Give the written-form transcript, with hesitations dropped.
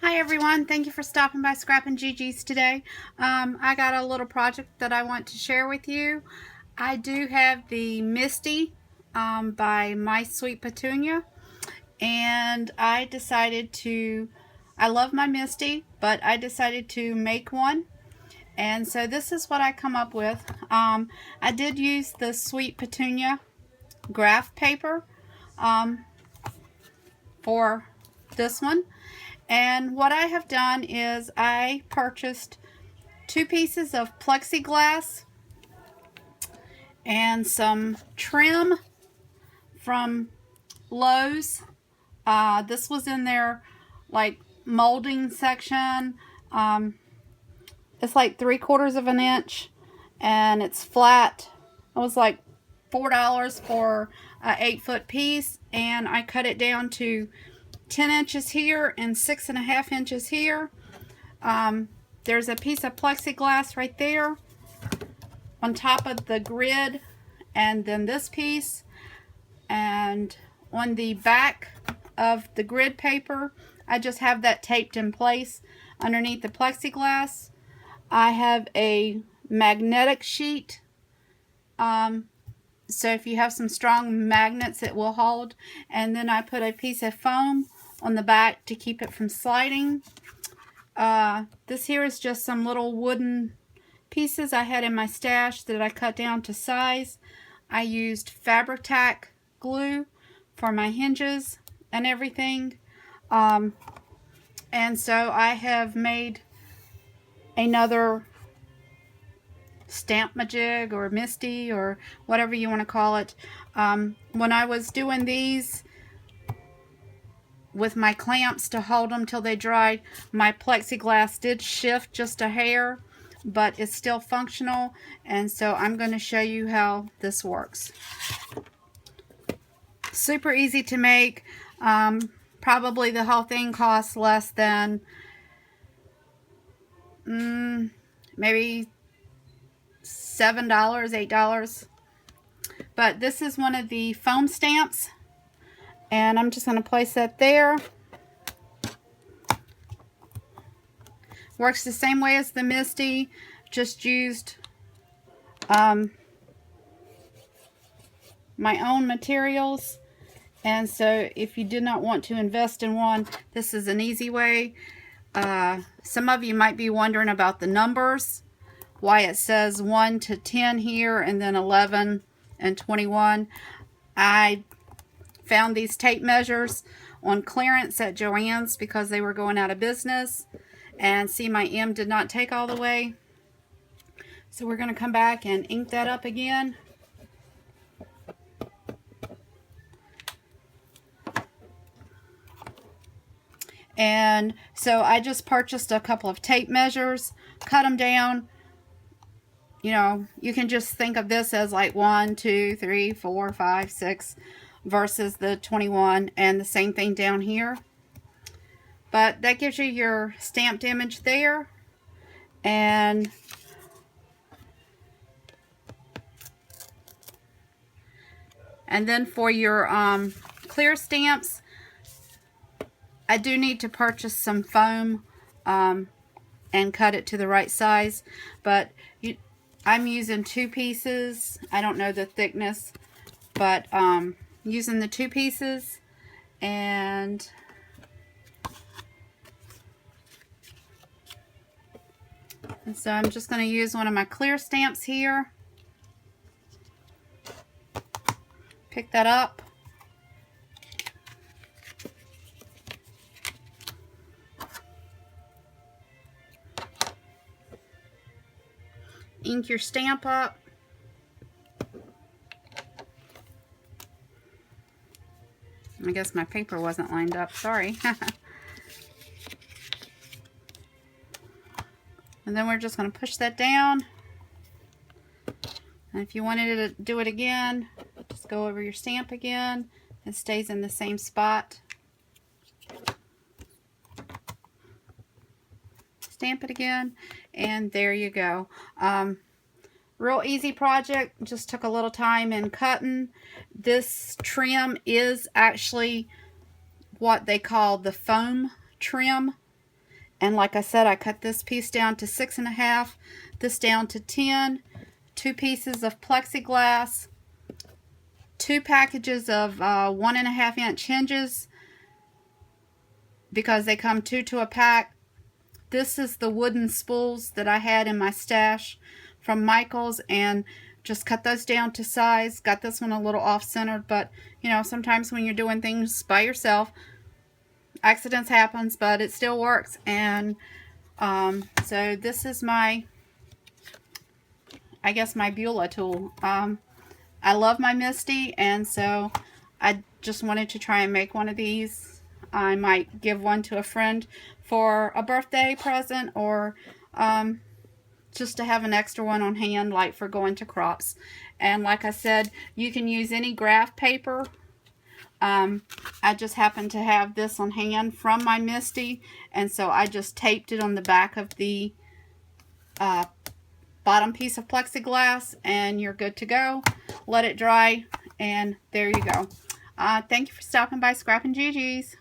Hi everyone, thank you for stopping by Scrappin' Gigi's today. I got a little project that I want to share with you. I do have the Misty by My Sweet Petunia, and I love my Misty, but I decided to make one. And so this is what I come up with. I did use the Sweet Petunia graph paper for this one. And what I have done is I purchased 2 pieces of plexiglass and some trim from Lowe's. This was in their like molding section. It's like 3/4 of an inch and it's flat. It was like $4 for an 8-foot piece, and I cut it down to 10 inches here and 6.5 inches here. There's a piece of plexiglass right there on top of the grid, and then this piece, and on the back of the grid paper I just have that taped in place underneath the plexiglass. I have a magnetic sheet, so if you have some strong magnets it will hold, and then I put a piece of foam on the back to keep it from sliding. This here is just some little wooden pieces I had in my stash that I cut down to size. I used Fabri-Tac glue for my hinges and everything. And so I have made another stamp-majig or Misty or whatever you want to call it. When I was doing these with my clamps to hold them till they dried, my plexiglass did shift just a hair, but it's still functional, and so I'm going to show you how this works. Super easy to make. Probably the whole thing costs less than maybe $7, $8. But this is one of the foam stamps, and I'm just going to place that there. Works the same way as the Misty, just used my own materials. And so if you did not want to invest in one, this is an easy way. Some of you might be wondering about the numbers, why it says 1 to 10 here and then 11 and 21. I found these tape measures on clearance at Joann's because they were going out of business, and see, my M did not take all the way, so we're going to come back and ink that up again. And so I just purchased a couple of tape measures, cut them down. You know, you can just think of this as like 1, 2, 3, 4, 5, 6 versus the 21, and the same thing down here. But that gives you your stamped image there. And then for your clear stamps, I do need to purchase some foam and cut it to the right size, but I'm using 2 pieces. I don't know the thickness, but using the 2 pieces, and so I'm just going to use one of my clear stamps here. Pick that up. Ink your stamp up. I guess my paper wasn't lined up, sorry. And then we're just going to push that down. And if you wanted to do it again, just go over your stamp again. It stays in the same spot. Stamp it again, and there you go. Real easy project, just took a little time in cutting. This trim is actually what they call the foam trim. And like I said, I cut this piece down to 6.5, this down to 10, 2 pieces of plexiglass, 2 packages of 1.5 inch hinges, because they come 2 to a pack. This is the wooden spools that I had in my stash from Michael's, and just cut those down to size. Got this one a little off-centered, but you know, sometimes when you're doing things by yourself, accidents happens, but it still works. And so this is my, I guess, my Beulah tool. I love my Misty, and so I just wanted to try and make one of these. I might give one to a friend for a birthday present, or just to have an extra one on hand, like for going to crops. And like I said, you can use any graph paper. I just happen to have this on hand from my Misty, and so I just taped it on the back of the bottom piece of plexiglass, and you're good to go. Let it dry, and there you go. Thank you for stopping by Scrappin' Gigi's.